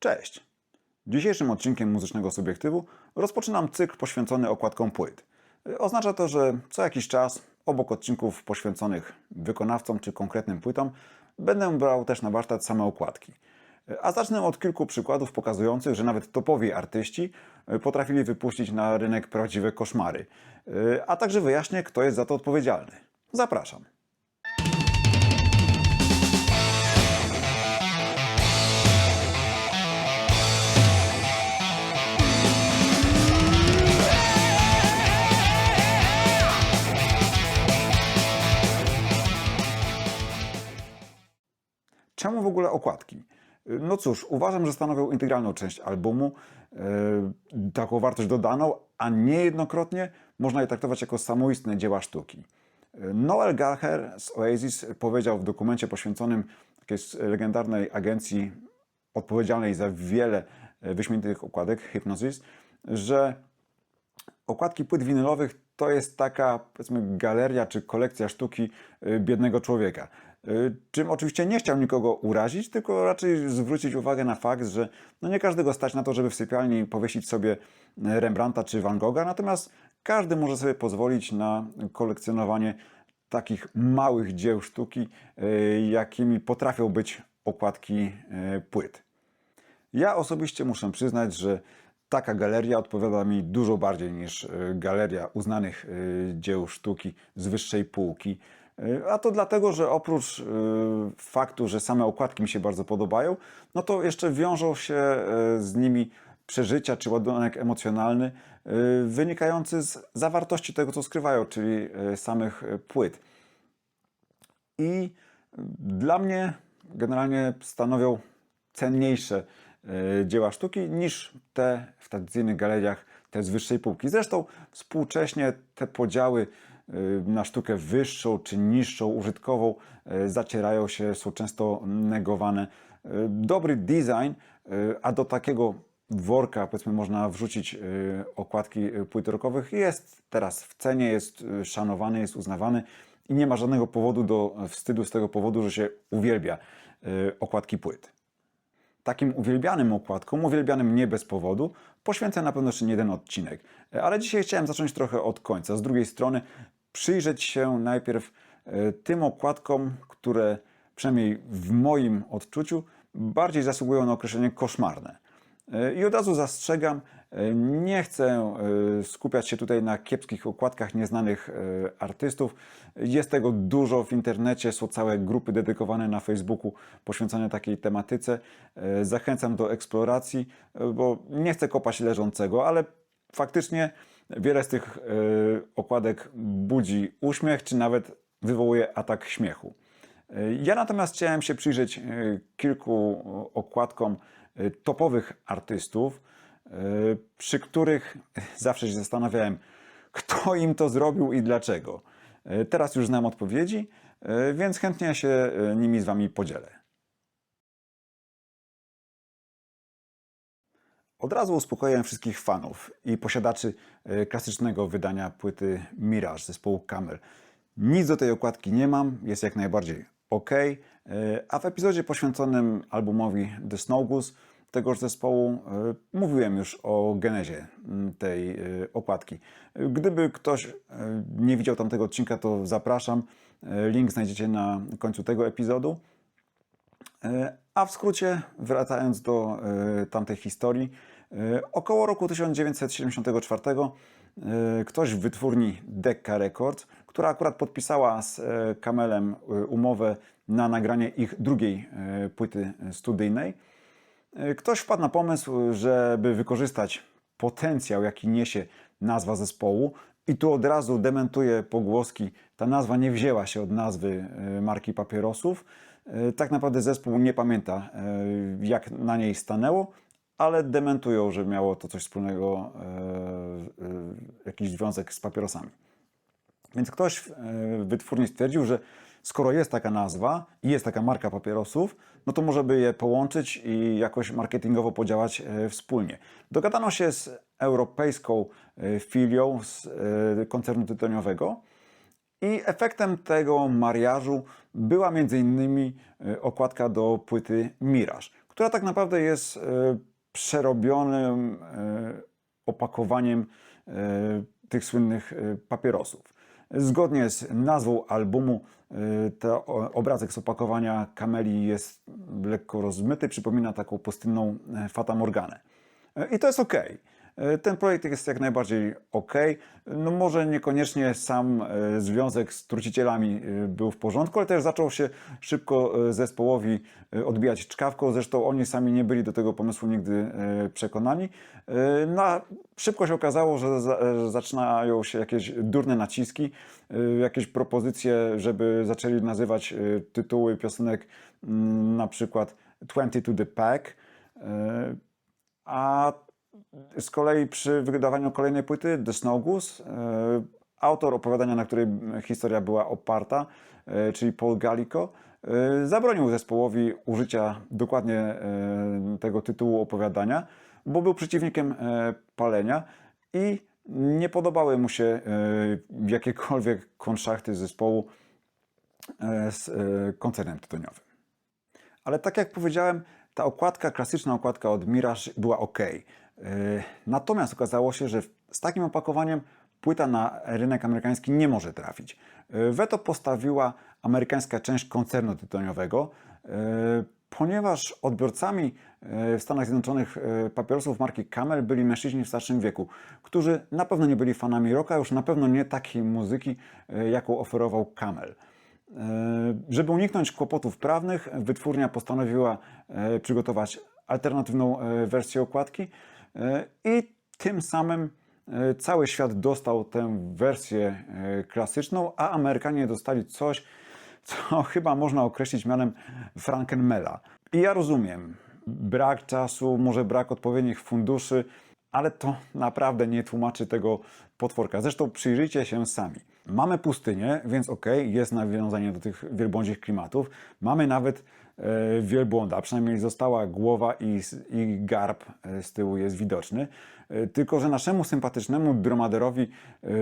Cześć! Dzisiejszym odcinkiem Muzycznego Subiektywu rozpoczynam cykl poświęcony okładkom płyt. Oznacza to, że co jakiś czas obok odcinków poświęconych wykonawcom czy konkretnym płytom będę brał też na warsztat same okładki. A zacznę od kilku przykładów pokazujących, że nawet topowi artyści potrafili wypuścić na rynek prawdziwe koszmary. A także wyjaśnię, kto jest za to odpowiedzialny. Zapraszam. Czemu w ogóle okładki? No cóż, uważam, że stanowią integralną część albumu, taką wartość dodaną, a niejednokrotnie można je traktować jako samoistne dzieła sztuki. Noel Gallagher z Oasis powiedział w dokumencie poświęconym takiej legendarnej agencji odpowiedzialnej za wiele wyśmienitych okładek, Hipgnosis, że okładki płyt winylowych to jest taka, powiedzmy, galeria czy kolekcja sztuki biednego człowieka. Czym oczywiście nie chciał nikogo urazić, tylko raczej zwrócić uwagę na fakt, że no nie każdego stać na to, żeby w sypialni powiesić sobie Rembrandta czy Van Gogha, natomiast każdy może sobie pozwolić na kolekcjonowanie takich małych dzieł sztuki, jakimi potrafią być okładki płyt. Ja osobiście muszę przyznać, że taka galeria odpowiada mi dużo bardziej niż galeria uznanych dzieł sztuki z wyższej półki. A to dlatego, że oprócz faktu, że same okładki mi się bardzo podobają, no to jeszcze wiążą się z nimi przeżycia czy ładunek emocjonalny wynikający z zawartości tego, co skrywają, czyli samych płyt. I dla mnie generalnie stanowią cenniejsze dzieła sztuki niż te w tradycyjnych galeriach, te z wyższej półki. Zresztą współcześnie te podziały na sztukę wyższą czy niższą, użytkową zacierają się, są często negowane. Dobry design, a do takiego worka, powiedzmy, można wrzucić okładki płyt rockowych, jest teraz w cenie, jest szanowany, jest uznawany i nie ma żadnego powodu do wstydu z tego powodu, że się uwielbia okładki płyt. Takim uwielbianym okładkom, uwielbianym nie bez powodu, poświęcę na pewno jeszcze nie jeden odcinek. Ale dzisiaj chciałem zacząć trochę od końca. Z drugiej strony przyjrzeć się najpierw tym okładkom, które przynajmniej w moim odczuciu bardziej zasługują na określenie koszmarne. I od razu zastrzegam, nie chcę skupiać się tutaj na kiepskich okładkach nieznanych artystów. Jest tego dużo w internecie, są całe grupy dedykowane na Facebooku poświęcone takiej tematyce. Zachęcam do eksploracji, bo nie chcę kopać leżącego, ale faktycznie wiele z tych okładek budzi uśmiech, czy nawet wywołuje atak śmiechu. Ja natomiast chciałem się przyjrzeć kilku okładkom topowych artystów, przy których zawsze się zastanawiałem, kto im to zrobił i dlaczego. Teraz już znam odpowiedzi, więc chętnie się nimi z Wami podzielę. Od razu uspokoję wszystkich fanów i posiadaczy klasycznego wydania płyty Mirage zespołu Camel. Nic do tej okładki nie mam, jest jak najbardziej ok, a w epizodzie poświęconym albumowi The Snow Goose tegoż zespołu mówiłem już o genezie tej okładki. Gdyby ktoś nie widział tamtego odcinka, to zapraszam. Link znajdziecie na końcu tego epizodu. A w skrócie, wracając do tamtej historii, około roku 1974 ktoś w wytwórni Decca Records, która akurat podpisała z Camelem umowę na nagranie ich drugiej płyty studyjnej, ktoś wpadł na pomysł, żeby wykorzystać potencjał, jaki niesie nazwa zespołu. I tu od razu dementuję pogłoski. Ta nazwa nie wzięła się od nazwy marki papierosów. Tak naprawdę zespół nie pamięta, jak na niej stanęło, ale dementują, że miało to coś wspólnego, jakiś związek z papierosami. Więc ktoś w wytwórni stwierdził, że skoro jest taka nazwa i jest taka marka papierosów, no to może by je połączyć i jakoś marketingowo podziałać wspólnie. Dogadano się z europejską filią z koncernu tytoniowego i efektem tego mariażu była m.in. okładka do płyty Mirage, która tak naprawdę jest przerobionym opakowaniem tych słynnych papierosów. Zgodnie z nazwą albumu, obrazek z opakowania kameli jest lekko rozmyty, przypomina taką pustynną Fata Morganę. I to jest ok. Ten projekt jest jak najbardziej ok. No może niekoniecznie sam związek z trucicielami był w porządku, ale też zaczął się szybko zespołowi odbijać czkawką. Zresztą oni sami nie byli do tego pomysłu nigdy przekonani. No a szybko się okazało, że zaczynają się jakieś durne naciski, jakieś propozycje, żeby zaczęli nazywać tytuły piosenek na przykład 20 to the Pack. A z kolei przy wydawaniu kolejnej płyty, The Snow Goose, autor opowiadania, na której historia była oparta, czyli Paul Gallico, zabronił zespołowi użycia dokładnie tego tytułu opowiadania, bo był przeciwnikiem palenia i nie podobały mu się jakiekolwiek konszachty zespołu z koncernem tytoniowym. Ale tak jak powiedziałem, ta okładka, klasyczna okładka od Mirage była ok. Natomiast okazało się, że z takim opakowaniem płyta na rynek amerykański nie może trafić. Weto postawiła amerykańska część koncernu tytoniowego, ponieważ odbiorcami w Stanach Zjednoczonych papierosów marki Camel byli mężczyźni w starszym wieku, którzy na pewno nie byli fanami rocka, już na pewno nie takiej muzyki, jaką oferował Camel. Żeby uniknąć kłopotów prawnych, wytwórnia postanowiła przygotować alternatywną wersję okładki i tym samym cały świat dostał tę wersję klasyczną, a Amerykanie dostali coś, co chyba można określić mianem Frankenmela. I ja rozumiem, brak czasu, może brak odpowiednich funduszy, ale to naprawdę nie tłumaczy tego potworka. Zresztą przyjrzyjcie się sami. Mamy pustynię, więc ok, jest nawiązanie do tych wielbłądzich klimatów. Mamy nawet wielbłąda, przynajmniej została głowa i garb z tyłu jest widoczny. Tylko że naszemu sympatycznemu dromaderowi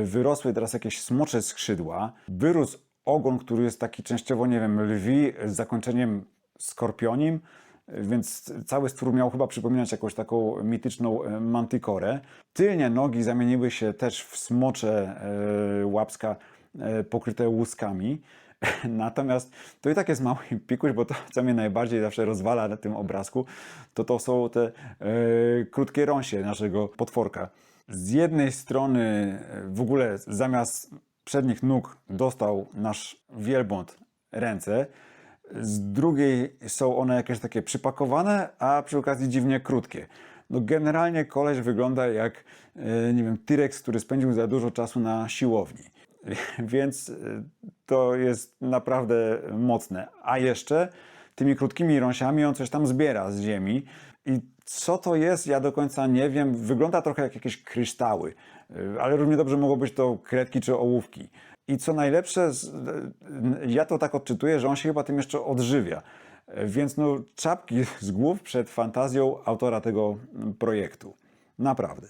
wyrosły teraz jakieś smocze skrzydła. Wyrósł ogon, który jest taki częściowo, nie wiem, lwi z zakończeniem skorpionim. Więc cały stwór miał chyba przypominać jakąś taką mityczną mantikorę. Tylnie nogi zamieniły się też w smocze łapska pokryte łuskami. Natomiast to i tak jest mały pikuś, bo to, co mnie najbardziej zawsze rozwala na tym obrazku, to są te krótkie rąsie naszego potworka. Z jednej strony w ogóle zamiast przednich nóg dostał nasz wielbłąd ręce, z drugiej są one jakieś takie przypakowane, a przy okazji dziwnie krótkie. No generalnie koleś wygląda jak, nie wiem, T-Rex, który spędził za dużo czasu na siłowni. Więc to jest naprawdę mocne. A jeszcze tymi krótkimi rąsiami on coś tam zbiera z ziemi. I co to jest, ja do końca nie wiem. Wygląda trochę jak jakieś kryształy, ale równie dobrze mogą być to kredki czy ołówki. I co najlepsze, ja to tak odczytuję, że on się chyba tym jeszcze odżywia. Więc no, czapki z głów przed fantazją autora tego projektu. Naprawdę.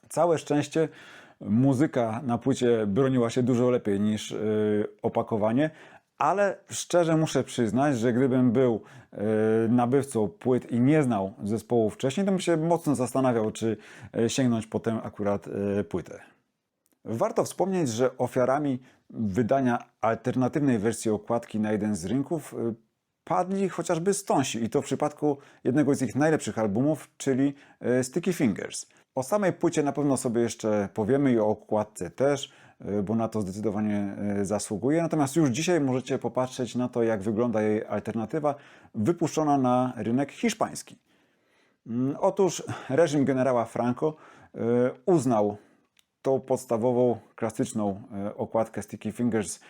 Całe szczęście muzyka na płycie broniła się dużo lepiej niż opakowanie, ale szczerze muszę przyznać, że gdybym był nabywcą płyt i nie znał zespołu wcześniej, to bym się mocno zastanawiał, czy sięgnąć po tę akurat płytę. Warto wspomnieć, że ofiarami wydania alternatywnej wersji okładki na jeden z rynków padli chociażby Stonesi i to w przypadku jednego z ich najlepszych albumów, czyli Sticky Fingers. O samej płycie na pewno sobie jeszcze powiemy i o okładce też, bo na to zdecydowanie zasługuje. Natomiast już dzisiaj możecie popatrzeć na to, jak wygląda jej alternatywa wypuszczona na rynek hiszpański. Otóż reżim generała Franco uznał tą podstawową, klasyczną okładkę Sticky Fingers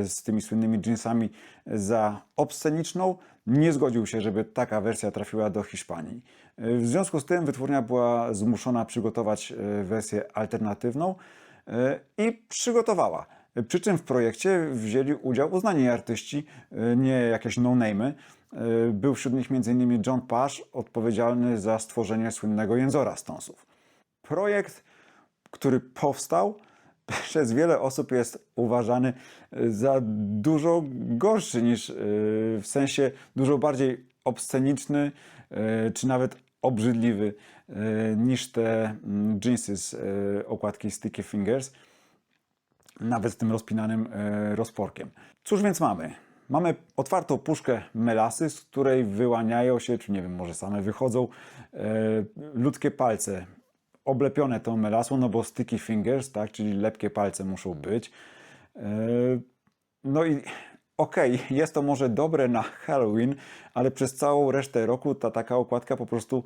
z tymi słynnymi jeansami za obsceniczną. Nie zgodził się, żeby taka wersja trafiła do Hiszpanii. W związku z tym wytwórnia była zmuszona przygotować wersję alternatywną i przygotowała. Przy czym w projekcie wzięli udział uznani artyści, nie jakieś no-name'y. Był wśród nich m.in. John Pash, odpowiedzialny za stworzenie słynnego jęzora Stonesów. Projekt, który powstał, przez wiele osób jest uważany za dużo gorszy niż, w sensie dużo bardziej obsceniczny, czy nawet obrzydliwy niż te jeansy z okładki Sticky Fingers, nawet z tym rozpinanym rozporkiem. Cóż więc mamy? Mamy otwartą puszkę melasy, z której wyłaniają się, czy nie wiem, może same wychodzą ludzkie palce oblepione tą melasą, no bo sticky fingers, tak, czyli lepkie palce muszą być. No i okej, jest to może dobre na Halloween, ale przez całą resztę roku ta taka okładka po prostu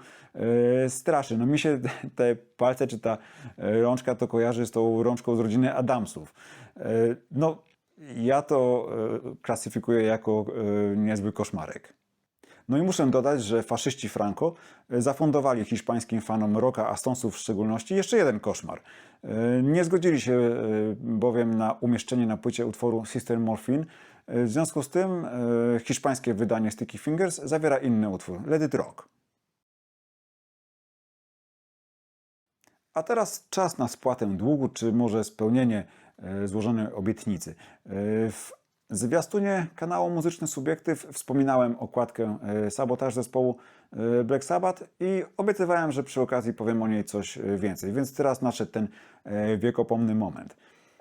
straszy. No mi się te palce czy ta rączka to kojarzy z tą rączką z rodziny Adamsów. No ja to klasyfikuję jako niezły koszmarek. No i muszę dodać, że faszyści Franco zafundowali hiszpańskim fanom rocka, a Stonesów w szczególności, jeszcze jeden koszmar. Nie zgodzili się bowiem na umieszczenie na płycie utworu Sister Morphine. W związku z tym hiszpańskie wydanie Sticky Fingers zawiera inny utwór, Let It Rock. A teraz czas na spłatę długu, czy może spełnienie złożonej obietnicy. W zwiastunie kanału Muzyczny Subiektyw wspominałem okładkę Sabotage zespołu Black Sabbath i obiecywałem, że przy okazji powiem o niej coś więcej, więc teraz nadszedł ten wiekopomny moment.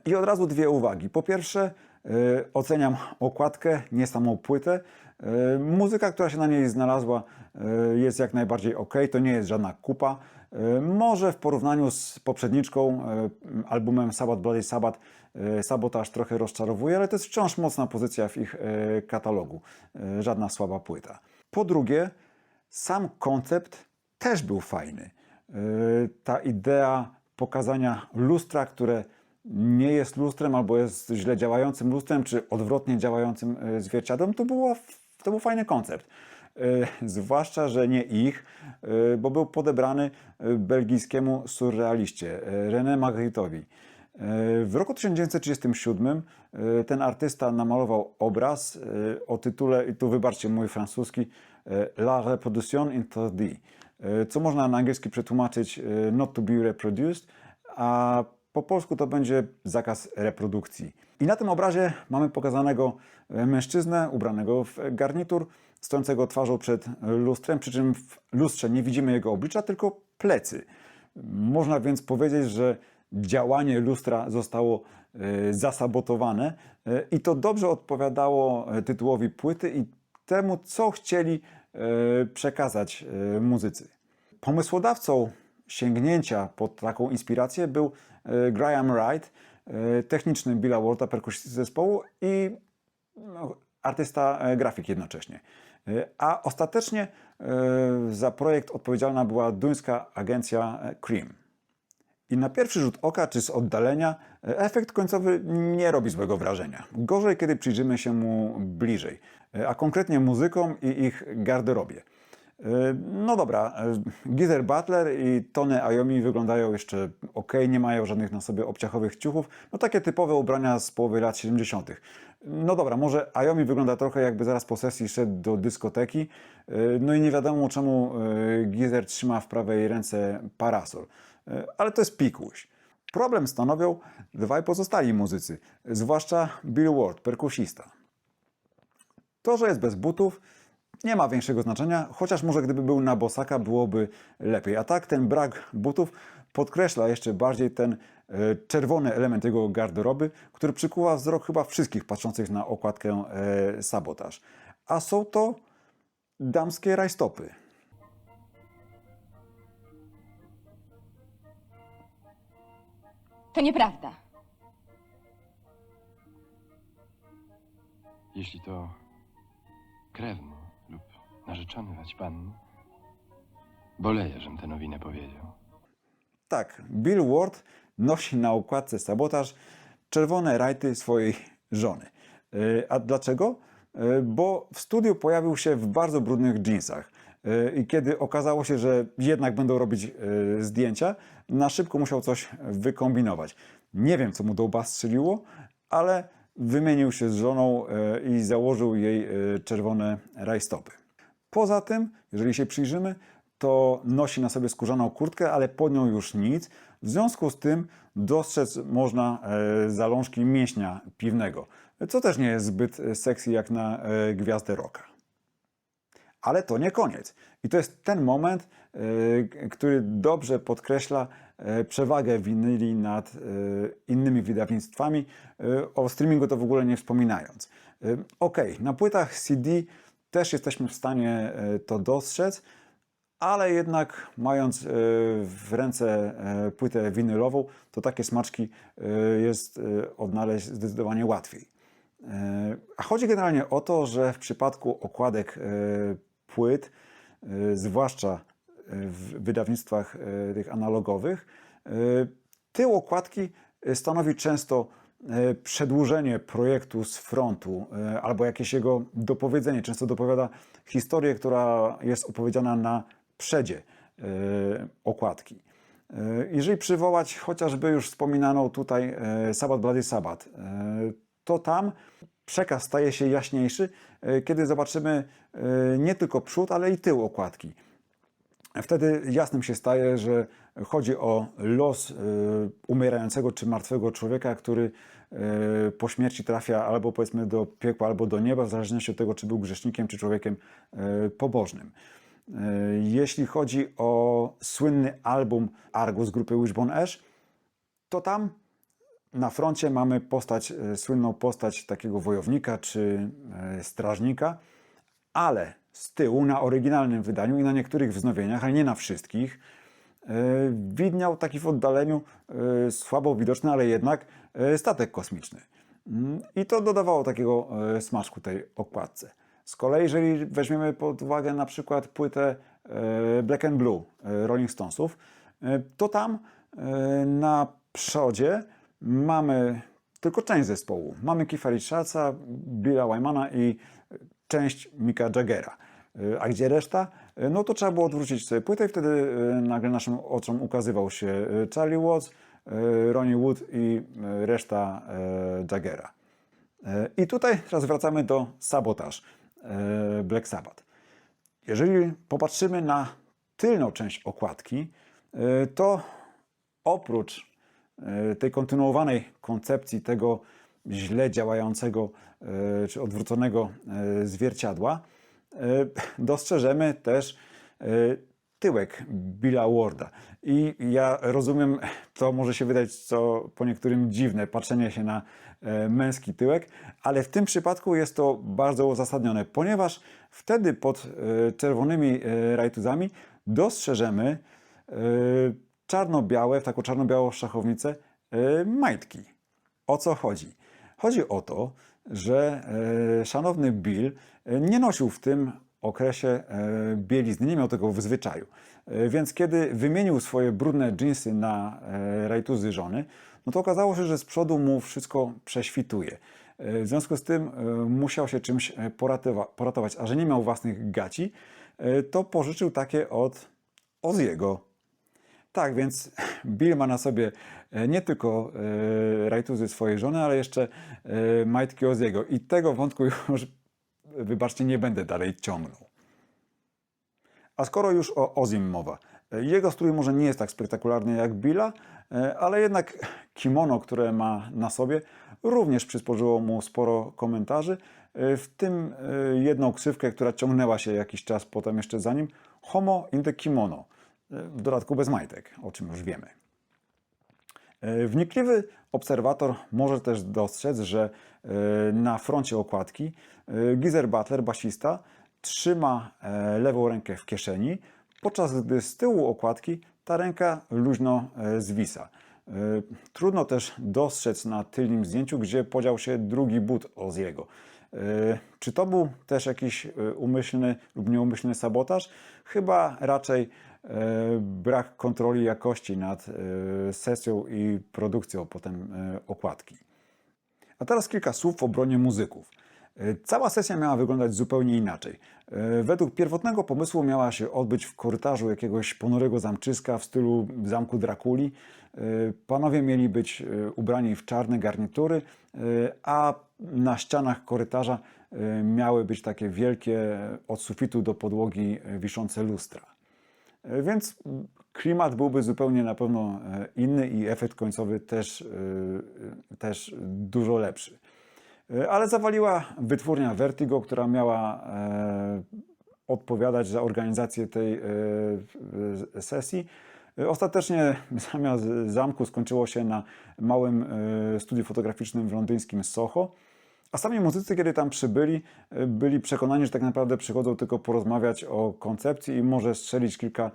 I od razu dwie uwagi. Po pierwsze, oceniam okładkę, nie samą płytę. Muzyka, która się na niej znalazła, jest jak najbardziej ok, to nie jest żadna kupa. Może w porównaniu z poprzedniczką, albumem Sabbath Bloody Sabbath, Sabotage trochę rozczarowuje, ale to jest wciąż mocna pozycja w ich katalogu. Żadna słaba płyta. Po drugie, sam koncept też był fajny. Ta idea pokazania lustra, które nie jest lustrem albo jest źle działającym lustrem, czy odwrotnie działającym zwierciadłem, to był fajny koncept. Zwłaszcza, że nie ich, bo był podebrany belgijskiemu surrealiście René Magritte'owi. W roku 1937 ten artysta namalował obraz o tytule, i tu wybaczcie mój francuski, La reproduction interdite, co można na angielski przetłumaczyć not to be reproduced, a po polsku to będzie zakaz reprodukcji. I na tym obrazie mamy pokazanego mężczyznę ubranego w garnitur, stojącego twarzą przed lustrem, przy czym w lustrze nie widzimy jego oblicza, tylko plecy. Można więc powiedzieć, że działanie lustra zostało zasabotowane i to dobrze odpowiadało tytułowi płyty i temu, co chcieli przekazać muzycy. Pomysłodawcą sięgnięcia po taką inspirację był Graham Wright, techniczny Billa Warda, perkusisty zespołu i artysta grafik jednocześnie. A ostatecznie za projekt odpowiedzialna była duńska agencja Cream. I na pierwszy rzut oka czy z oddalenia efekt końcowy nie robi złego wrażenia. Gorzej, kiedy przyjrzymy się mu bliżej, a konkretnie muzykom i ich garderobie. No dobra, Geezer Butler i Tony Iommi wyglądają jeszcze ok, nie mają żadnych na sobie obciachowych ciuchów, no takie typowe ubrania z połowy lat 70. No dobra, może Iommi wygląda trochę jakby zaraz po sesji szedł do dyskoteki, no i nie wiadomo czemu Geezer trzyma w prawej ręce parasol, ale to jest pikuś. Problem stanowią dwaj pozostali muzycy, zwłaszcza Bill Ward, perkusista. To, że jest bez butów, nie ma większego znaczenia, chociaż może gdyby był na bosaka, byłoby lepiej. A tak ten brak butów podkreśla jeszcze bardziej ten czerwony element jego garderoby, który przykuwa wzrok chyba wszystkich patrzących na okładkę Sabotage. A są to damskie rajstopy. To nieprawda. Jeśli to krewny lub narzeczony Waćpan, boleję, żem tę nowinę powiedział. Tak, Bill Ward nosi na okładce Sabotage czerwone rajty swojej żony. A dlaczego? Bo w studiu pojawił się w bardzo brudnych dżinsach. I kiedy okazało się, że jednak będą robić zdjęcia, na szybko musiał coś wykombinować. Nie wiem, co mu do łba strzeliło, ale wymienił się z żoną i założył jej czerwone rajstopy. Poza tym, jeżeli się przyjrzymy, to nosi na sobie skórzaną kurtkę, ale pod nią już nic. W związku z tym dostrzec można zalążki mięśnia piwnego, co też nie jest zbyt sexy jak na gwiazdę rocka. Ale to nie koniec. I to jest ten moment, który dobrze podkreśla przewagę winyli nad innymi wydawnictwami, o streamingu to w ogóle nie wspominając. Ok, na płytach CD też jesteśmy w stanie to dostrzec, ale jednak mając w ręce płytę winylową, to takie smaczki jest odnaleźć zdecydowanie łatwiej. A chodzi generalnie o to, że w przypadku okładek płyt, zwłaszcza w wydawnictwach tych analogowych, tył okładki stanowi często przedłużenie projektu z frontu albo jakieś jego dopowiedzenie. Często dopowiada historię, która jest opowiedziana na przedzie okładki. Jeżeli przywołać chociażby już wspominaną tutaj Sabbath Bloody Sabbath, to tam przekaz staje się jaśniejszy, kiedy zobaczymy nie tylko przód, ale i tył okładki. Wtedy jasnym się staje, że chodzi o los umierającego czy martwego człowieka, który po śmierci trafia albo powiedzmy do piekła, albo do nieba, w zależności od tego, czy był grzesznikiem, czy człowiekiem pobożnym. Jeśli chodzi o słynny album Argus grupy Wishbone Ash, to tam na froncie mamy słynną postać takiego wojownika czy strażnika, ale z tyłu na oryginalnym wydaniu i na niektórych wznowieniach, ale nie na wszystkich, widniał taki w oddaleniu słabo widoczny, ale jednak statek kosmiczny. I to dodawało takiego smaczku tej okładce. Z kolei, jeżeli weźmiemy pod uwagę na przykład płytę Black and Blue Rolling Stonesów, to tam na przodzie mamy tylko część zespołu. Mamy Keitha Richardsa, Billa Wymana i część Micka Jaggera. A gdzie reszta? No to trzeba było odwrócić sobie płytę i wtedy nagle naszym oczom ukazywał się Charlie Watts, Ronnie Wood i reszta Jaggera. I tutaj teraz wracamy do Sabotage Black Sabbath. Jeżeli popatrzymy na tylną część okładki, to oprócz tej kontynuowanej koncepcji tego źle działającego czy odwróconego zwierciadła, dostrzeżemy też tyłek Billa Warda. I ja rozumiem, to może się wydać po niektórym dziwne, patrzenie się na męski tyłek, ale w tym przypadku jest to bardzo uzasadnione, ponieważ wtedy pod czerwonymi rajtuzami dostrzeżemy czarno-białe, w taką czarno-białą szachownicę majtki. O co chodzi? Chodzi o to, że szanowny Bill nie nosił w tym okresie bielizny, nie miał tego w zwyczaju. Więc kiedy wymienił swoje brudne dżinsy na rajtuzy żony, no to okazało się, że z przodu mu wszystko prześwituje. W związku z tym musiał się czymś poratować, a że nie miał własnych gaci, to pożyczył takie od Ozzy'ego. Tak, więc Bill ma na sobie nie tylko rajtuzy swojej żony, ale jeszcze majtki Ozzy'ego. I tego wątku już, wybaczcie, nie będę dalej ciągnął. A skoro już o Ozzym mowa, jego strój może nie jest tak spektakularny jak Billa, ale jednak kimono, które ma na sobie, również przysporzyło mu sporo komentarzy, w tym jedną ksywkę, która ciągnęła się jakiś czas potem jeszcze za nim, Homo in the kimono, w dodatku bez majtek, o czym już wiemy. Wnikliwy obserwator może też dostrzec, że na froncie okładki Geezer Butler, basista, trzyma lewą rękę w kieszeni, podczas gdy z tyłu okładki ta ręka luźno zwisa. Trudno też dostrzec na tylnym zdjęciu, gdzie podział się drugi but Ozzy'ego. Czy to był też jakiś umyślny lub nieumyślny sabotaż? Chyba raczej brak kontroli jakości nad sesją i produkcją potem okładki. A teraz kilka słów w obronie muzyków. Cała sesja miała wyglądać zupełnie inaczej. Według pierwotnego pomysłu miała się odbyć w korytarzu jakiegoś ponurego zamczyska w stylu zamku Drakuli. Panowie mieli być ubrani w czarne garnitury, a na ścianach korytarza miały być takie wielkie od sufitu do podłogi wiszące lustra. Więc klimat byłby zupełnie na pewno inny i efekt końcowy też dużo lepszy. Ale zawaliła wytwórnia Vertigo, która miała odpowiadać za organizację tej sesji. Ostatecznie zamiast zamku skończyło się na małym studiu fotograficznym w londyńskim Soho. A sami muzycy, kiedy tam przybyli, byli przekonani, że tak naprawdę przychodzą tylko porozmawiać o koncepcji i może strzelić kilka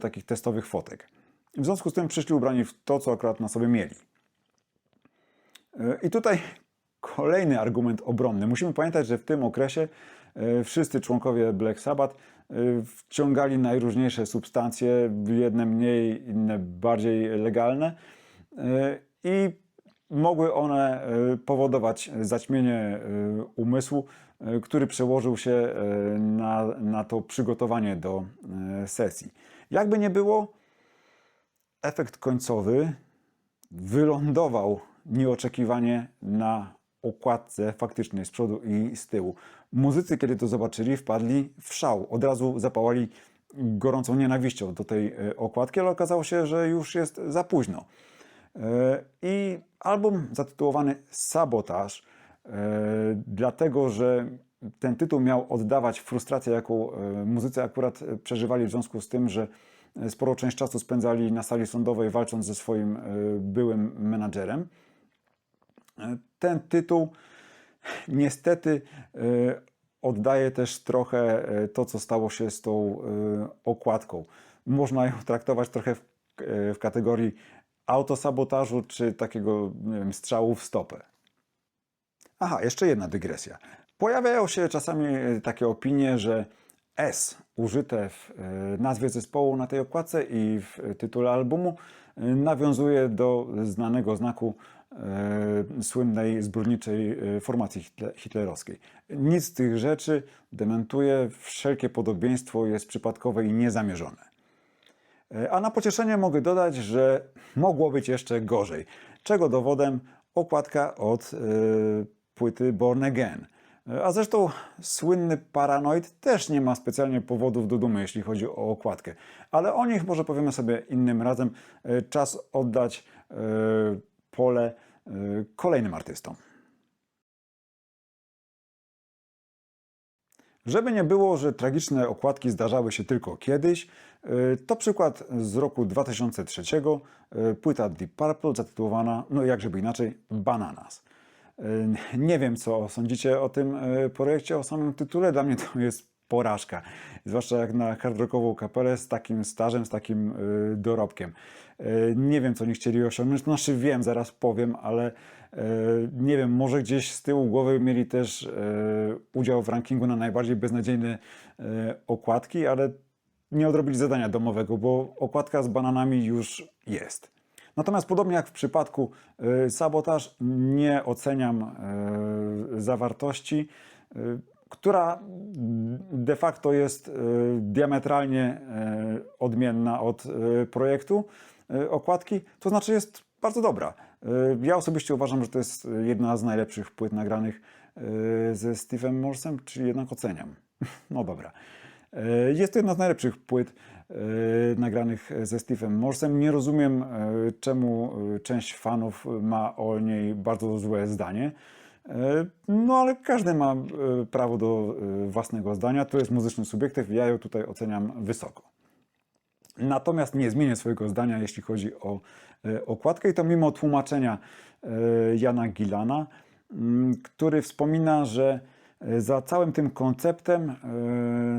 takich testowych fotek. W związku z tym przyszli ubrani w to, co akurat na sobie mieli. I tutaj kolejny argument obronny. Musimy pamiętać, że w tym okresie wszyscy członkowie Black Sabbath wciągali najróżniejsze substancje, jedne mniej, inne bardziej legalne i mogły one powodować zaćmienie umysłu, który przełożył się na to przygotowanie do sesji. Jakby nie było, efekt końcowy wylądował nieoczekiwanie na okładce faktycznej z przodu i z tyłu. Muzycy, kiedy to zobaczyli, wpadli w szał. Od razu zapałali gorącą nienawiścią do tej okładki, ale okazało się, że już jest za późno. I album zatytułowany Sabotaż, dlatego że ten tytuł miał oddawać frustrację, jaką muzycy akurat przeżywali w związku z tym, że sporą część czasu spędzali na sali sądowej walcząc ze swoim byłym menadżerem. Ten tytuł niestety oddaje też trochę to, co stało się z tą okładką. Można ją traktować trochę w kategorii autosabotażu czy takiego, nie wiem, strzału w stopę. Aha, jeszcze jedna dygresja. Pojawiają się czasami takie opinie, że S użyte w nazwie zespołu na tej okładce i w tytule albumu nawiązuje do znanego znaku słynnej zbrodniczej formacji hitlerowskiej. Nic z tych rzeczy, dementuję, wszelkie podobieństwo jest przypadkowe i niezamierzone. A na pocieszenie mogę dodać, że mogło być jeszcze gorzej. Czego dowodem okładka od płyty Born Again. A zresztą słynny Paranoid też nie ma specjalnie powodów do dumy, jeśli chodzi o okładkę. Ale o nich może powiemy sobie innym razem. Czas oddać pole kolejnym artystom. Żeby nie było, że tragiczne okładki zdarzały się tylko kiedyś, to przykład z roku 2003, płyta Deep Purple zatytułowana, no jakżeby inaczej, Bananas. Nie wiem, co sądzicie o tym projekcie, o samym tytule. Dla mnie to jest porażka. Zwłaszcza jak na hard rockową kapelę z takim stażem, z takim dorobkiem. Nie wiem, co oni chcieli osiągnąć. Znaczy wiem, zaraz powiem, ale nie wiem, może gdzieś z tyłu głowy mieli też udział w rankingu na najbardziej beznadziejne okładki, ale nie odrobili zadania domowego, bo okładka z bananami już jest. Natomiast podobnie jak w przypadku Sabotaż, nie oceniam zawartości, która de facto jest diametralnie odmienna od projektu okładki, to znaczy jest bardzo dobra. Ja osobiście uważam, że to jest jedna z najlepszych płyt nagranych ze Steve'em Morsem, czyli jednak oceniam. No dobra. Jest to jedna z najlepszych płyt nagranych ze Steve'em Morsem. Nie rozumiem, czemu część fanów ma o niej bardzo złe zdanie. No ale każdy ma prawo do własnego zdania. To jest muzyczny subiektyw i ja ją tutaj oceniam wysoko. Natomiast nie zmienię swojego zdania, jeśli chodzi o okładkę i to mimo tłumaczenia Jana Gillana, który wspomina, że za całym tym konceptem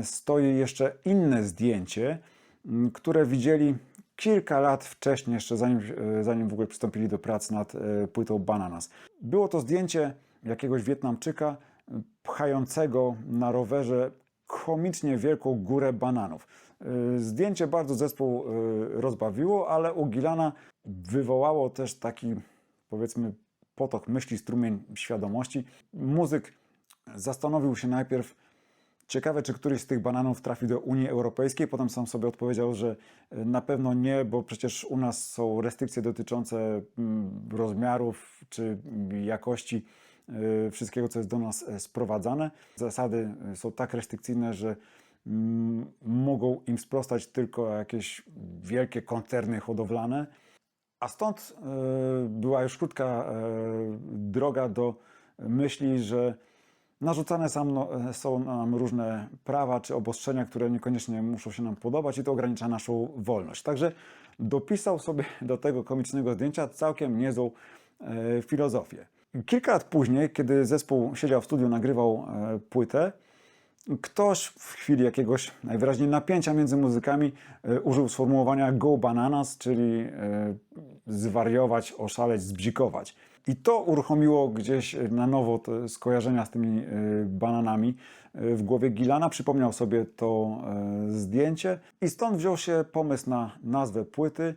stoi jeszcze inne zdjęcie, które widzieli kilka lat wcześniej, jeszcze zanim w ogóle przystąpili do prac nad płytą Bananas. Było to zdjęcie jakiegoś Wietnamczyka pchającego na rowerze komicznie wielką górę bananów. Zdjęcie bardzo zespół rozbawiło, ale u Gillana wywołało też taki, powiedzmy, potok myśli, strumień świadomości. Muzyk zastanowił się najpierw, ciekawe, czy któryś z tych bananów trafi do Unii Europejskiej. Potem sam sobie odpowiedział, że na pewno nie, bo przecież u nas są restrykcje dotyczące rozmiarów czy jakości wszystkiego, co jest do nas sprowadzane. Zasady są tak restrykcyjne, że mogą im sprostać tylko jakieś wielkie koncerny hodowlane. A stąd była już krótka droga do myśli, że Narzucane są nam różne prawa czy obostrzenia, które niekoniecznie muszą się nam podobać i to ogranicza naszą wolność. Także dopisał sobie do tego komicznego zdjęcia całkiem niezłą filozofię. Kilka lat później, kiedy zespół siedział w studiu, nagrywał płytę, ktoś w chwili jakiegoś najwyraźniej napięcia między muzykami użył sformułowania go bananas, czyli zwariować, oszaleć, zbzikować. I to uruchomiło gdzieś na nowo te skojarzenia z tymi bananami w głowie Gillana. Przypomniał sobie to zdjęcie i stąd wziął się pomysł na nazwę płyty.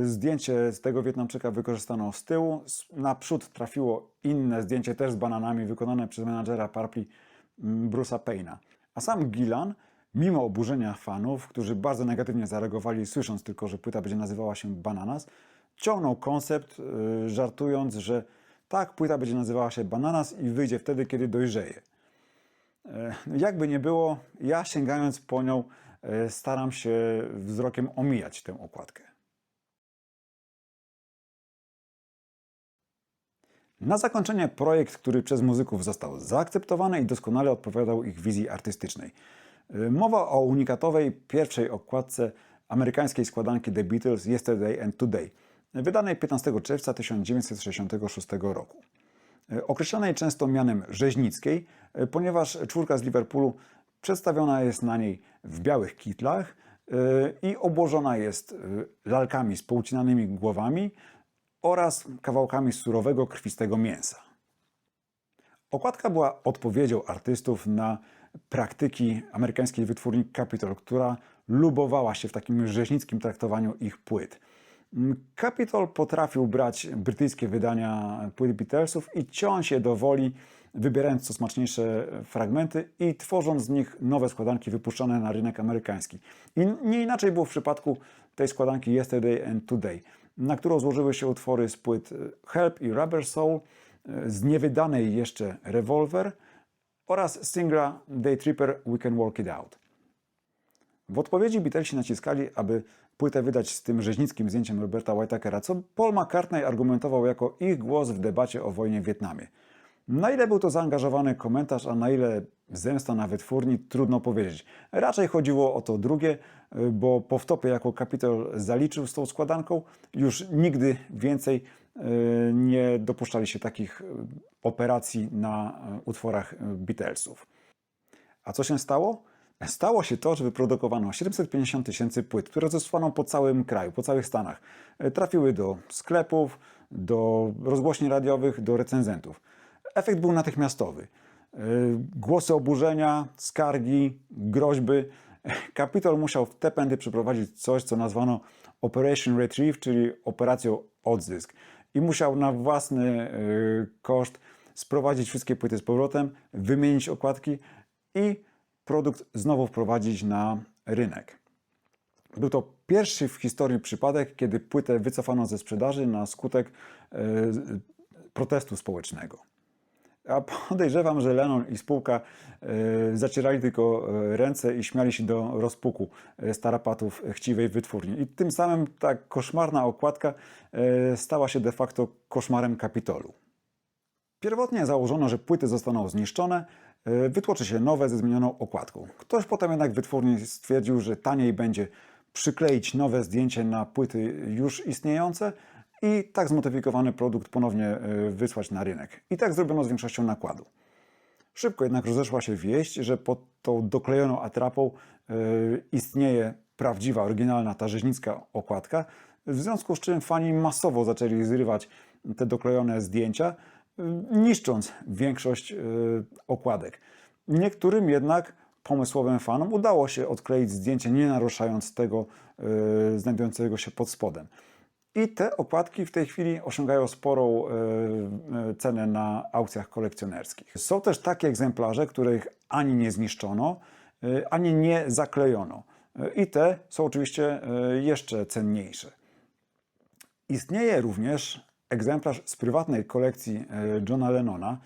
Zdjęcie z tego Wietnamczyka wykorzystano z tyłu. Naprzód trafiło inne zdjęcie też z bananami wykonane przez menadżera Purpley Bruce'a Payne'a. A sam Gillan, mimo oburzenia fanów, którzy bardzo negatywnie zareagowali, słysząc tylko, że płyta będzie nazywała się Bananas, ciągnął koncept, żartując, że tak, płyta będzie nazywała się Bananas i wyjdzie wtedy, kiedy dojrzeje. Jakby nie było, ja sięgając po nią, staram się wzrokiem omijać tę okładkę. Na zakończenie projekt, który przez muzyków został zaakceptowany i doskonale odpowiadał ich wizji artystycznej. Mowa o unikatowej pierwszej okładce amerykańskiej składanki The Beatles Yesterday and Today, wydanej 15 czerwca 1966 roku. Określanej często mianem rzeźnickiej, ponieważ czwórka z Liverpoolu przedstawiona jest na niej w białych kitlach i obłożona jest lalkami z poucinanymi głowami oraz kawałkami surowego, krwistego mięsa. Okładka była odpowiedzią artystów na praktyki amerykańskiej wytwórni Capitol, która lubowała się w takim rzeźnickim traktowaniu ich płyt. Capitol potrafił brać brytyjskie wydania płyt Beatlesów i ciąć je do woli, wybierając co smaczniejsze fragmenty i tworząc z nich nowe składanki wypuszczane na rynek amerykański. I nie inaczej było w przypadku tej składanki Yesterday and Today, na którą złożyły się utwory z płyt Help i Rubber Soul, z niewydanej jeszcze Revolver oraz singla Day Tripper We Can Work It Out. W odpowiedzi Beatlesi naciskali, aby płytę wydać z tym rzeźnickim zdjęciem Roberta Whitakera, co Paul McCartney argumentował jako ich głos w debacie o wojnie w Wietnamie. Na ile był to zaangażowany komentarz, a na ile zemsta na wytwórni, trudno powiedzieć. Raczej chodziło o to drugie, bo po wtopie, jaką Capitol zaliczył z tą składanką, już nigdy więcej nie dopuszczali się takich operacji na utworach Beatlesów. A co się stało? Stało się to, że wyprodukowano 750 000 płyt, które rozesłano po całym kraju, po całych Stanach. Trafiły do sklepów, do rozgłośni radiowych, do recenzentów. Efekt był natychmiastowy. Głosy oburzenia, skargi, groźby. Capitol musiał w te pędy przeprowadzić coś, co nazwano Operation Retrieve, czyli operacją odzysk. I musiał na własny koszt sprowadzić wszystkie płyty z powrotem, wymienić okładki i produkt znowu wprowadzić na rynek. Był to pierwszy w historii przypadek, kiedy płytę wycofano ze sprzedaży na skutek protestu społecznego. A podejrzewam, że Lennon i spółka zacierali tylko ręce i śmiali się do rozpuku starapatów chciwej wytwórni. I tym samym ta koszmarna okładka stała się de facto koszmarem Capitolu. Pierwotnie założono, że płyty zostaną zniszczone, wytłoczy się nowe ze zmienioną okładką. Ktoś potem jednak w wytwórni stwierdził, że taniej będzie przykleić nowe zdjęcie na płyty już istniejące i tak zmodyfikowany produkt ponownie wysłać na rynek. I tak zrobiono z większością nakładu. Szybko jednak rozeszła się wieść, że pod tą doklejoną atrapą istnieje prawdziwa, oryginalna, ta rzeźnicka okładka, w związku z czym fani masowo zaczęli zrywać te doklejone zdjęcia, niszcząc większość okładek. Niektórym jednak pomysłowym fanom udało się odkleić zdjęcie, nie naruszając tego znajdującego się pod spodem. I te okładki w tej chwili osiągają sporą cenę na aukcjach kolekcjonerskich. Są też takie egzemplarze, których ani nie zniszczono, ani nie zaklejono. I te są oczywiście jeszcze cenniejsze. Istnieje również egzemplarz z prywatnej kolekcji Johna Lennona,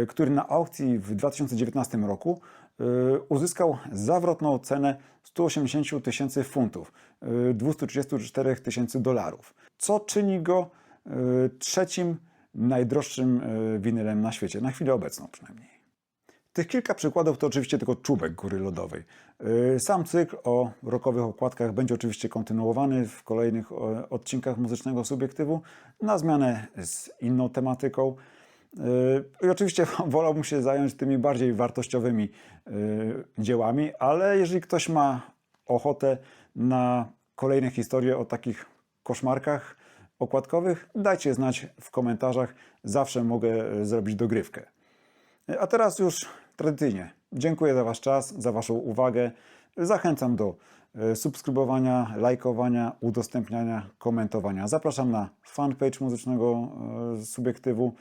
który na aukcji w 2019 roku uzyskał zawrotną cenę 180 000 funtów, 234 000 dolarów, co czyni go trzecim najdroższym winylem na świecie, na chwilę obecną przynajmniej. Tych kilka przykładów to oczywiście tylko czubek góry lodowej. Sam cykl o rockowych okładkach będzie oczywiście kontynuowany w kolejnych odcinkach muzycznego subiektywu na zmianę z inną tematyką. I oczywiście wolałbym się zająć tymi bardziej wartościowymi dziełami, ale jeżeli ktoś ma ochotę na kolejne historie o takich koszmarkach okładkowych, dajcie znać w komentarzach. Zawsze mogę zrobić dogrywkę. A teraz już tradycyjnie dziękuję za Wasz czas, za Waszą uwagę. Zachęcam do subskrybowania, lajkowania, udostępniania, komentowania. Zapraszam na fanpage muzycznego subiektywu.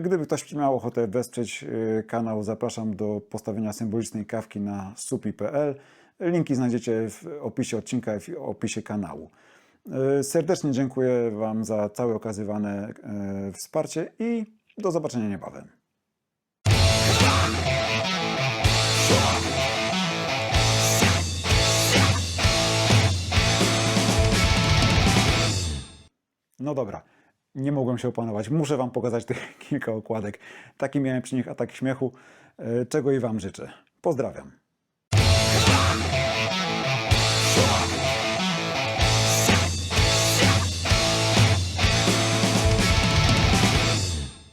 Gdyby ktoś miał ochotę wesprzeć kanał, zapraszam do postawienia symbolicznej kawki na supi.pl. Linki znajdziecie w opisie odcinka i w opisie kanału. Serdecznie dziękuję Wam za całe okazywane wsparcie i do zobaczenia niebawem. No dobra, nie mogłem się opanować. Muszę Wam pokazać tych kilka okładek. Taki miałem przy nich atak śmiechu, czego i Wam życzę. Pozdrawiam.